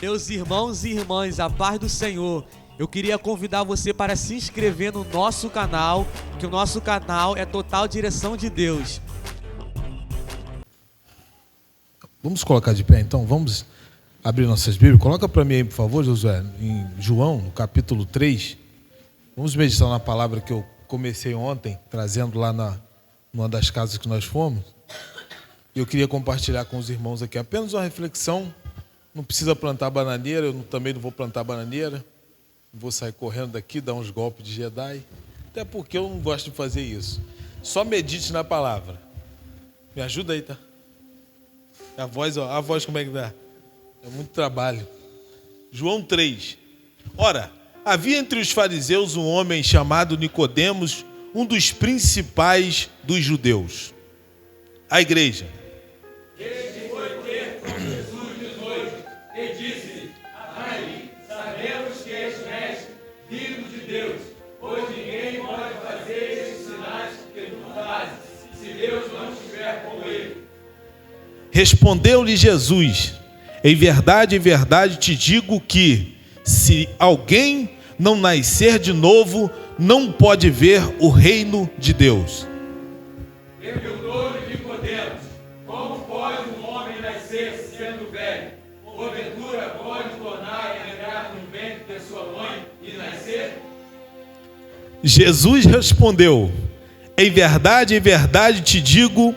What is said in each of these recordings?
Meus irmãos e irmãs, a paz do Senhor. Eu queria convidar você para se inscrever no nosso canal, que o nosso canal é Total Direção de Deus. Vamos colocar de pé então, vamos abrir nossas Bíblias. Coloca para mim aí, por favor, Josué, em João, no capítulo 3. Vamos meditar na palavra que eu comecei ontem, trazendo lá numa das casas que nós fomos. E eu queria compartilhar com os irmãos aqui apenas uma reflexão. Não precisa plantar bananeira, eu também não vou plantar bananeira. Não vou sair correndo daqui, dar uns golpes de Jedi. Até porque eu não gosto de fazer isso. Só medite na palavra. Me ajuda aí, tá? A voz como é que dá? É muito trabalho. João 3. Ora, havia entre os fariseus um homem chamado Nicodemos, um dos principais dos judeus. A igreja. Este foi ter com Jesus de noite e disse-lhe: Rabi, sabemos que és mestre, vindo de Deus, pois ninguém pode fazer estes sinais que tu fazes, se Deus não estiver com ele. Respondeu-lhe Jesus: em verdade te digo que, se alguém não nascer de novo, não pode ver o reino de Deus. Perguntou-lhe Nicodemos: como pode um homem nascer sendo velho? Porventura pode tornar a entrar no ventre de sua mãe e nascer? Jesus respondeu: em verdade te digo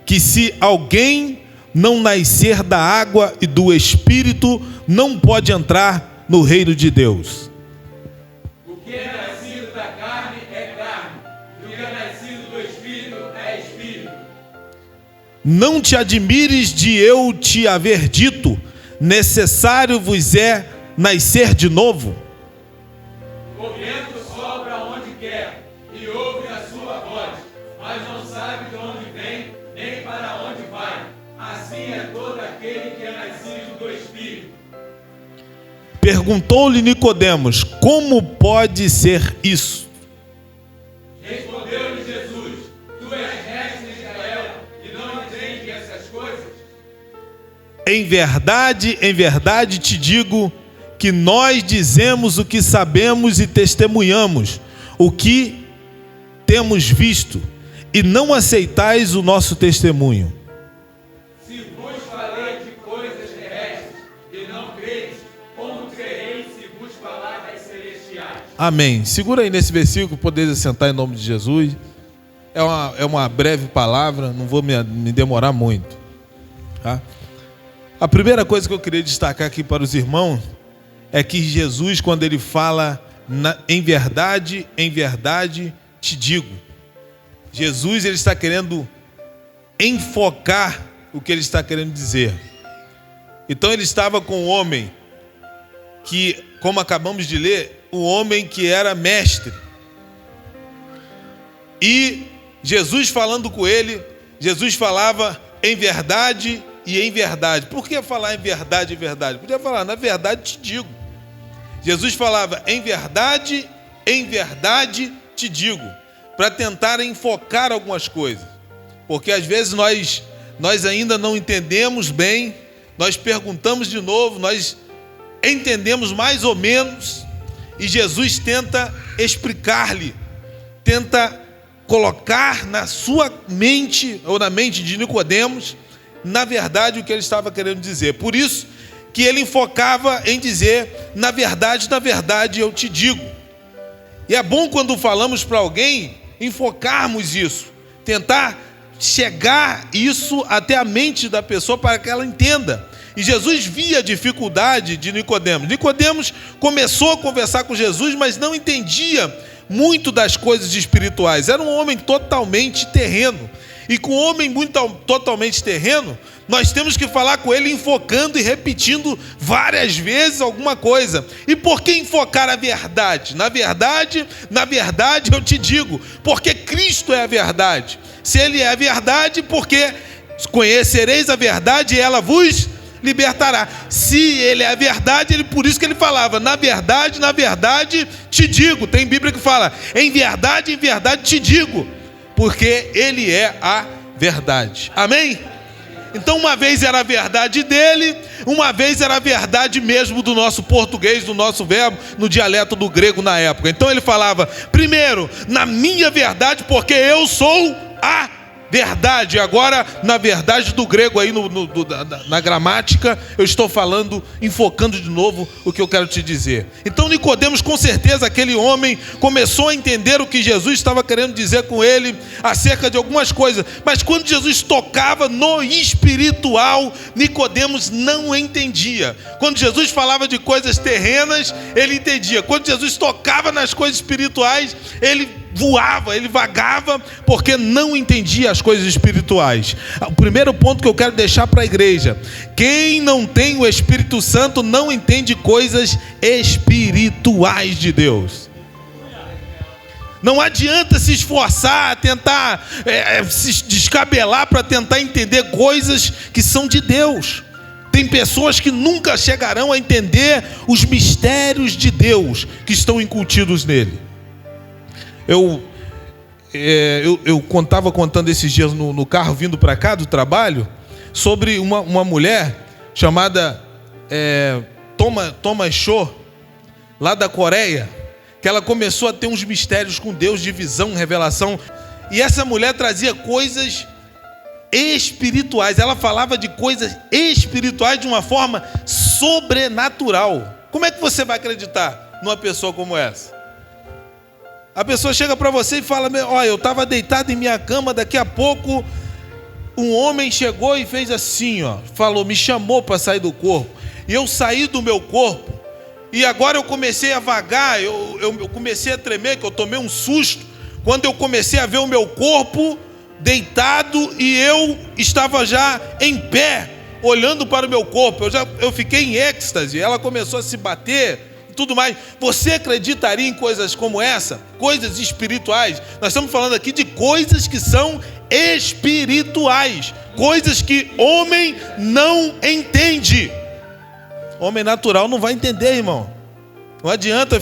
que, se alguém não nascer da água e do Espírito, não pode entrar no reino de Deus. O que é nascido da carne é carne, e o que é nascido do Espírito é Espírito. Não te admires de eu te haver dito: necessário vos é nascer de novo. O vento sopra onde quer e ouve a sua voz, mas não sabe de onde vem nem para onde vai. Assim é todo aquele que é nascido do Espírito. Perguntou-lhe Nicodemos: como pode ser isso? Respondeu-lhe Jesus: tu és mestre de Israel e não entendes essas coisas? Em verdade te digo que nós dizemos o que sabemos e testemunhamos o que temos visto, e não aceitais o nosso testemunho. Se vos falei de coisas terrestres e não credes, como crereis se vos falar das celestiais? Amém. Segura aí nesse versículo, podeis assentar em nome de Jesus. É uma breve palavra, não vou me demorar muito, tá? A primeira coisa que eu queria destacar aqui para os irmãos é que Jesus, quando ele fala em verdade te digo, Jesus ele está querendo enfocar o que ele está querendo dizer. Então ele estava com um homem que, como acabamos de ler, um homem que era mestre. E Jesus falando com ele, Jesus falava em verdade e em verdade. Por que falar em verdade e verdade? Podia falar, na verdade te digo. Jesus falava em verdade te digo, para tentar enfocar algumas coisas. Porque às vezes nós ainda não entendemos bem, nós perguntamos de novo, nós entendemos mais ou menos, e Jesus tenta explicar-lhe, tenta colocar na sua mente, ou na mente de Nicodemos, na verdade o que ele estava querendo dizer. Por isso que ele enfocava em dizer, na verdade eu te digo. E é bom quando falamos para alguém, enfocarmos isso, tentar chegar isso até a mente da pessoa para que ela entenda. E Jesus via a dificuldade de Nicodemos. Nicodemos começou a conversar com Jesus, mas não entendia muito das coisas espirituais. Era um homem totalmente terreno. E com um homem totalmente terreno, nós temos que falar com ele enfocando e repetindo várias vezes alguma coisa. E por que enfocar a verdade? Na verdade eu te digo, porque Cristo é a verdade. Se Ele é a verdade, porque conhecereis a verdade e ela vos libertará. Se Ele é a verdade, por isso que Ele falava, na verdade te digo. Tem Bíblia que fala, em verdade te digo, porque Ele é a verdade. Amém? Então uma vez era a verdade dele, uma vez era a verdade mesmo do nosso português, do nosso verbo, no dialeto do grego na época. Então ele falava, primeiro, na minha verdade, porque eu sou a verdade. Agora, na verdade do grego aí, na gramática, eu estou falando, enfocando de novo o que eu quero te dizer. Então Nicodemos, com certeza, aquele homem começou a entender o que Jesus estava querendo dizer com ele, acerca de algumas coisas. Mas quando Jesus tocava no espiritual, Nicodemos não entendia. Quando Jesus falava de coisas terrenas, ele entendia. Quando Jesus tocava nas coisas espirituais, ele voava, ele vagava, porque não entendia as coisas espirituais. O primeiro ponto que eu quero deixar para a igreja: quem não tem o Espírito Santo não entende coisas espirituais de Deus. Não adianta se esforçar, tentar se descabelar para tentar entender coisas que são de Deus. Tem pessoas que nunca chegarão a entender os mistérios de Deus que estão incutidos nele. Eu estava contando esses dias no carro vindo para cá do trabalho sobre uma mulher chamada Thomas Cho, lá da Coreia, que ela começou a ter uns mistérios com Deus de visão, revelação, e essa mulher trazia coisas espirituais. Ela falava de coisas espirituais de uma forma sobrenatural. Como é que você vai acreditar numa pessoa como essa? A pessoa chega para você e fala, olha, eu estava deitado em minha cama, daqui a pouco um homem chegou e fez assim, falou, me chamou para sair do corpo, e eu saí do meu corpo, e agora eu comecei a vagar, eu comecei a tremer, que eu tomei um susto, quando eu comecei a ver o meu corpo deitado, e eu estava já em pé, olhando para o meu corpo, eu fiquei em êxtase, ela começou a se bater, tudo mais. Você acreditaria em coisas como essa? Coisas espirituais. Nós estamos falando aqui de coisas que são espirituais, coisas que homem não entende. Homem natural não vai entender, irmão. Não adianta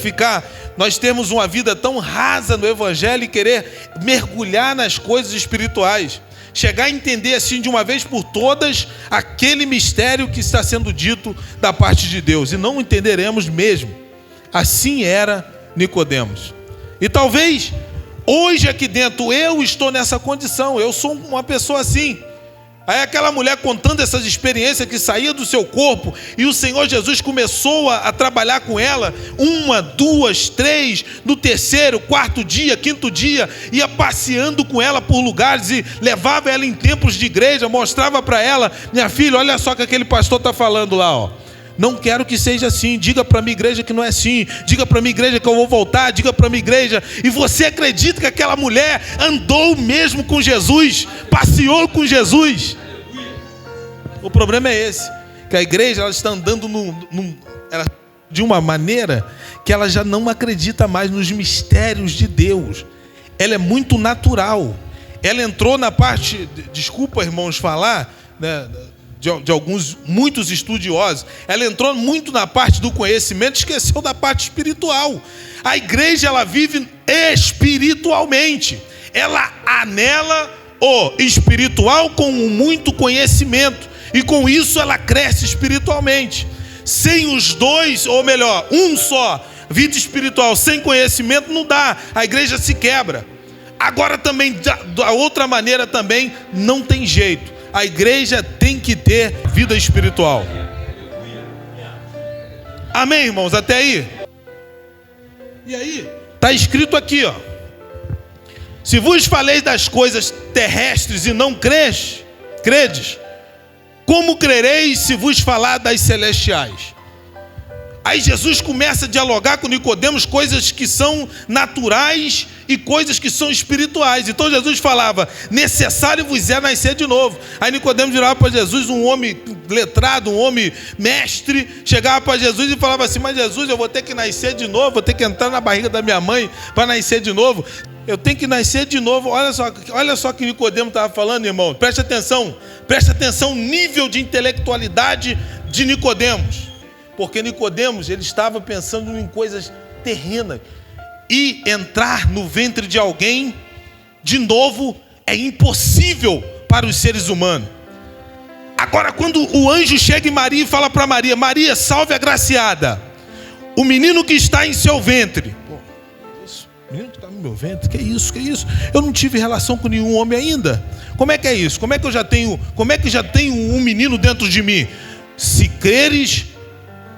nós temos uma vida tão rasa no evangelho e querer mergulhar nas coisas espirituais, chegar a entender assim de uma vez por todas aquele mistério que está sendo dito da parte de Deus, e não entenderemos mesmo. Assim era Nicodemos. E talvez hoje aqui dentro eu estou nessa condição, eu sou uma pessoa assim. Aí aquela mulher contando essas experiências que saía do seu corpo, e o Senhor Jesus começou a trabalhar com ela, 1, 2, 3, no terceiro, quarto dia, quinto dia, ia passeando com ela por lugares e levava ela em templos de igreja, mostrava para ela, minha filha, olha só o que aquele pastor está falando lá, não quero que seja assim, diga para a minha igreja que não é assim, diga para a minha igreja que eu vou voltar, diga para a minha igreja. E você acredita que aquela mulher andou mesmo com Jesus, passeou com Jesus? O problema é esse, que a igreja ela está andando de uma maneira que ela já não acredita mais nos mistérios de Deus. Ela é muito natural. Ela entrou na parte, desculpa irmãos falar, né, de muitos estudiosos, ela entrou muito na parte do conhecimento, esqueceu da parte espiritual. A igreja ela vive espiritualmente, ela anela o espiritual com muito conhecimento, e com isso ela cresce espiritualmente. Sem os dois, ou melhor, um só, vida espiritual sem conhecimento não dá, a igreja se quebra. Agora também, da outra maneira também, não tem jeito. A igreja tem que ter vida espiritual. Amém, irmãos? Até aí? E aí? Está escrito aqui, se vos falei das coisas terrestres e não credes, como crereis se vos falar das celestiais? Aí Jesus começa a dialogar com Nicodemos coisas que são naturais e coisas que são espirituais. Então Jesus falava, necessário vos é nascer de novo. Aí Nicodemos virava para Jesus, um homem letrado, um homem mestre, chegava para Jesus e falava assim, mas Jesus, eu vou ter que nascer de novo, vou ter que entrar na barriga da minha mãe para nascer de novo. Eu tenho que nascer de novo. Olha só que Nicodemos estava falando, irmão. Preste atenção o nível de intelectualidade de Nicodemos. Porque Nicodemos, ele estava pensando em coisas terrenas. E entrar no ventre de alguém, de novo, é impossível para os seres humanos. Agora, quando o anjo chega em Maria e fala para Maria: Maria, salve agraciada, o menino que está em seu ventre. Pô, isso, menino que está no meu ventre, que isso? Eu não tive relação com nenhum homem ainda. Como é que é isso? Como é que já tenho um menino dentro de mim? Se creres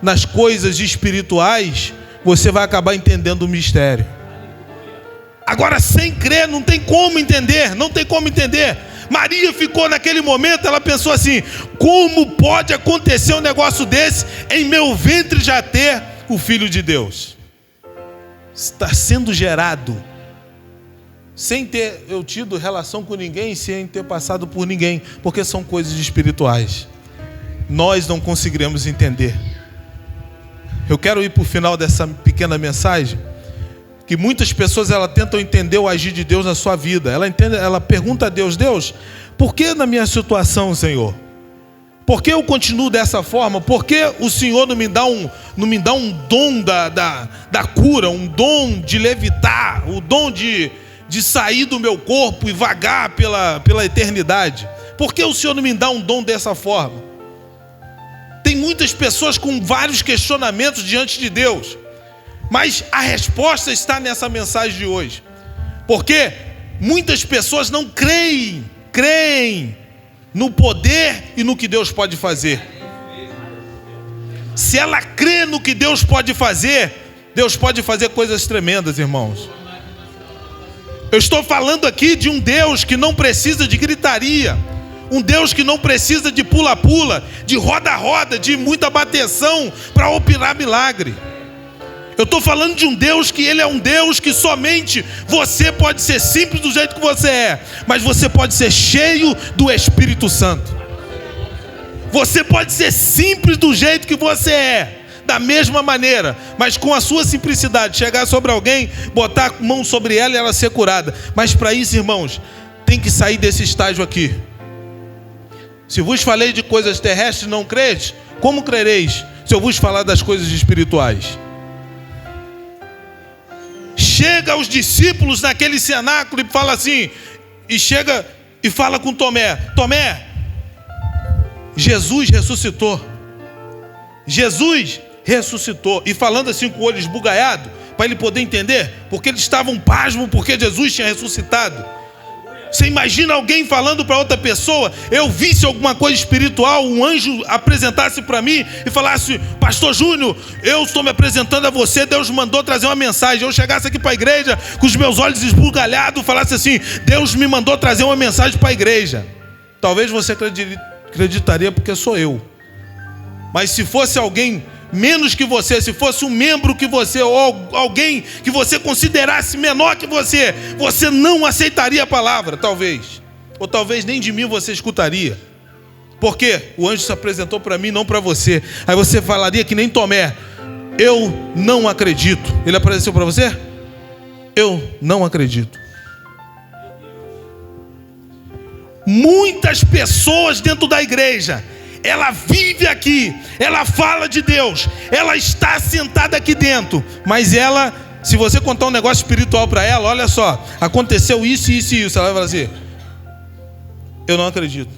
nas coisas espirituais, você vai acabar entendendo o mistério. Agora, sem crer, não tem como entender. Maria ficou naquele momento, ela pensou assim: como pode acontecer um negócio desse, em meu ventre já ter o Filho de Deus? Está sendo gerado, sem ter eu tido relação com ninguém, sem ter passado por ninguém, porque são coisas espirituais. Nós não conseguiremos entender. Eu quero ir para o final dessa pequena mensagem, que muitas pessoas tentam entender o agir de Deus na sua vida. Ela pergunta a Deus: Deus, por que na minha situação, Senhor? Por que eu continuo dessa forma? Por que o Senhor não me dá um dom da cura, um dom de levitar, o dom de sair do meu corpo e vagar pela eternidade? Por que o Senhor não me dá um dom dessa forma? Tem muitas pessoas com vários questionamentos diante de Deus, mas a resposta está nessa mensagem de hoje. Porque muitas pessoas não creem no poder e no que Deus pode fazer. Se ela crê no que Deus pode fazer coisas tremendas, irmãos. Eu estou falando aqui de um Deus que não precisa de gritaria, um Deus que não precisa de pula-pula, de roda-roda, de muita bateção para operar milagre. Eu estou falando de um Deus que Ele é um Deus que somente você pode ser simples do jeito que você é, mas você pode ser cheio do Espírito Santo. Você pode ser simples do jeito que você é, da mesma maneira, mas com a sua simplicidade, chegar sobre alguém, botar a mão sobre ela e ela ser curada. Mas para isso, irmãos, tem que sair desse estágio aqui. Se vos falei de coisas terrestres, não credes, como crereis se eu vos falar das coisas espirituais? Chega aos discípulos naquele cenáculo e fala assim, e chega e fala com Tomé: Tomé, Jesus ressuscitou. Jesus ressuscitou. E falando assim com o olho esbugalhado, para ele poder entender, porque eles estavam pasmos porque Jesus tinha ressuscitado. Você imagina alguém falando para outra pessoa: eu visse alguma coisa espiritual, um anjo apresentasse para mim e falasse: Pastor Júnior, eu estou me apresentando a você, Deus mandou trazer uma mensagem. Eu chegasse aqui para a igreja com os meus olhos esbugalhados, falasse assim: Deus me mandou trazer uma mensagem para a igreja. Talvez você acreditaria porque sou eu. Mas se fosse alguém menos que você, se fosse um membro que você, ou alguém que você considerasse menor que você, você não aceitaria a palavra, talvez. Ou talvez nem de mim você escutaria. Porque o anjo se apresentou para mim, não para você. Aí você falaria que nem Tomé: eu não acredito. Ele apareceu para você? Eu não acredito. Muitas pessoas dentro da igreja, ela vive aqui, ela fala de Deus, ela está sentada aqui dentro, mas ela, se você contar um negócio espiritual para ela: olha só, aconteceu isso, isso e isso, ela vai falar assim: eu não acredito.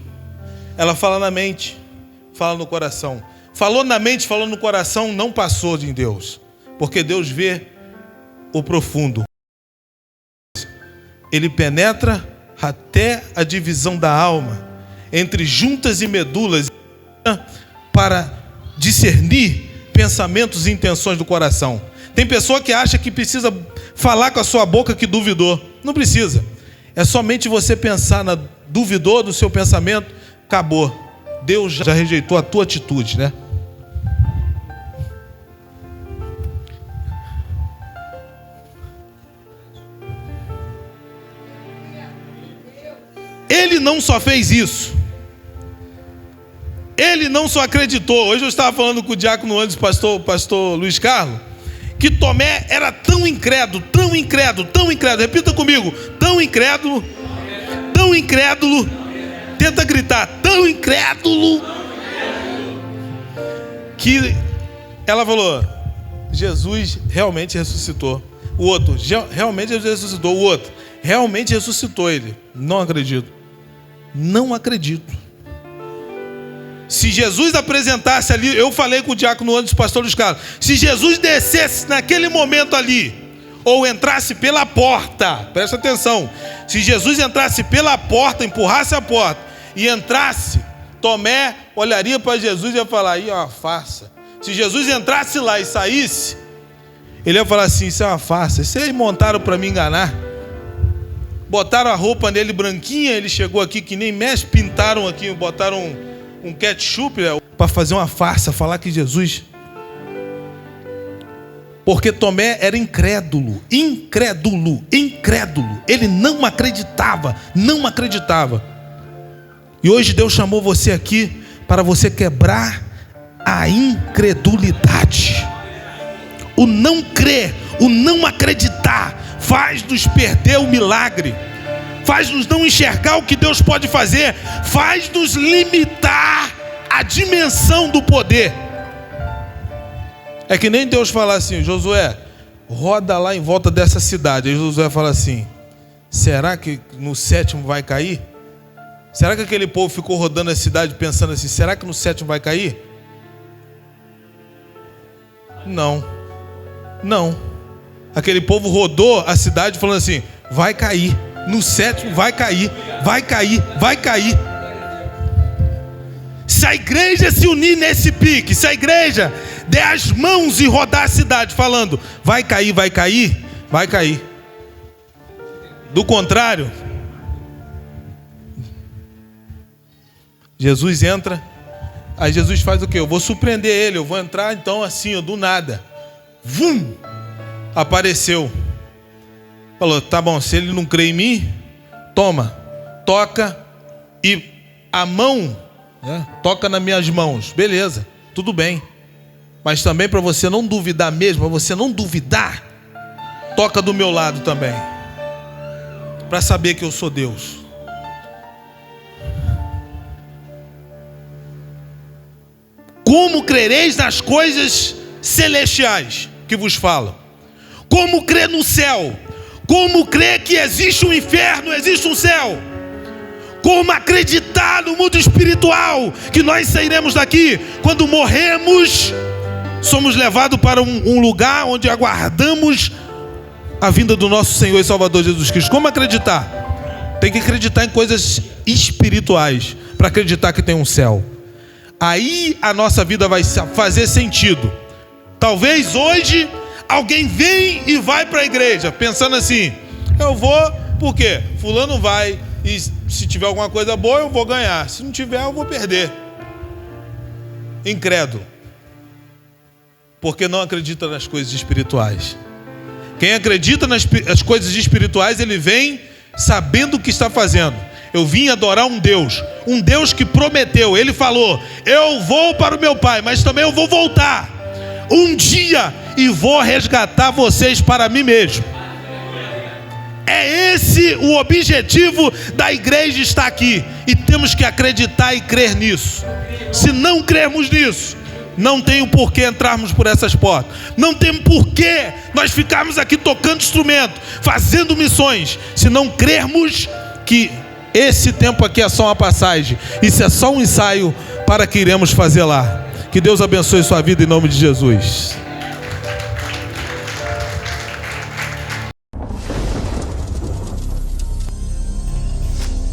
Ela fala na mente, fala no coração. Falou na mente, falou no coração, não passou de Deus, porque Deus vê o profundo. Ele penetra até a divisão da alma, entre juntas e medulas, para discernir pensamentos e intenções do coração. Tem pessoa que acha que precisa falar com a sua boca que duvidou. Não precisa. É somente você pensar duvidou do seu pensamento, acabou. Deus já rejeitou a tua atitude, né? Ele não só fez isso, ele não só acreditou. Hoje eu estava falando com o diácono antes, pastor Luiz Carlos, que Tomé era tão incrédulo, tão incrédulo, tão incrédulo. Repita comigo: tão incrédulo, tão incrédulo. Tenta gritar: tão incrédulo, que ela falou: Jesus realmente ressuscitou. O outro: realmente Jesus ressuscitou. O outro: realmente ressuscitou ele. Não acredito. Não acredito. Se Jesus apresentasse ali, eu falei com o diácono antes, o pastor Luiz Carlos, se Jesus descesse naquele momento ali, ou entrasse pela porta, presta atenção, se Jesus entrasse pela porta, empurrasse a porta e entrasse, Tomé olharia para Jesus e ia falar, aí é uma farsa. Se Jesus entrasse lá e saísse, ele ia falar assim, isso é uma farsa, isso aí montaram para me enganar. Botaram a roupa nele branquinha, ele chegou aqui que nem mexe, pintaram aqui, botaram um ketchup para fazer uma farsa, falar que Jesus... Porque Tomé era incrédulo. Ele não acreditava. E hoje Deus chamou você aqui para você quebrar a incredulidade. O não crer, o não acreditar, faz-nos perder o milagre, faz-nos não enxergar o que Deus pode fazer, faz-nos limitar a dimensão do poder. É que nem Deus falar assim, Josué, roda lá em volta dessa cidade. Aí Josué fala assim, será que no 7º vai cair? Será que aquele povo ficou rodando a cidade pensando assim, será que no 7º vai cair? Não. Aquele povo rodou a cidade falando assim, vai cair, no 7º vai cair. Se a igreja se unir nesse pique, se a igreja der as mãos e rodar a cidade falando, vai cair. Do contrário, Jesus entra, aí Jesus faz o quê? Eu vou surpreender ele, eu vou entrar então assim, do nada. Vum! Apareceu. Falou, tá bom, se ele não crê em mim, toma, toca e a mão, toca nas minhas mãos. Beleza, tudo bem. Mas também para você não duvidar mesmo, para você não duvidar, toca do meu lado também. Para saber que eu sou Deus. Como crereis nas coisas celestiais que vos falam? Como crer no céu? Como crer que existe um inferno, existe um céu? Como acreditar no mundo espiritual, que nós sairemos daqui, quando morremos, somos levados para um lugar onde aguardamos a vinda do nosso Senhor e Salvador Jesus Cristo. Como acreditar? Tem que acreditar em coisas espirituais, para acreditar que tem um céu. Aí a nossa vida vai fazer sentido. Talvez hoje alguém vem e vai para a igreja pensando assim, eu vou, por quê? Fulano vai, e se tiver alguma coisa boa eu vou ganhar, se não tiver eu vou perder. Incrédulo, porque não acredita nas coisas espirituais. Quem acredita nas coisas espirituais, ele vem sabendo o que está fazendo. Eu vim adorar um Deus que prometeu. Ele falou, eu vou para o meu Pai, mas também eu vou voltar um dia e vou resgatar vocês para mim mesmo. É esse o objetivo da igreja estar aqui, e temos que acreditar e crer nisso. Se não crermos nisso, não tem o porquê entrarmos por essas portas, não tem porquê nós ficarmos aqui tocando instrumento, fazendo missões, se não crermos que esse tempo aqui é só uma passagem, isso é só um ensaio para que iremos fazer lá. Que Deus abençoe sua vida em nome de Jesus.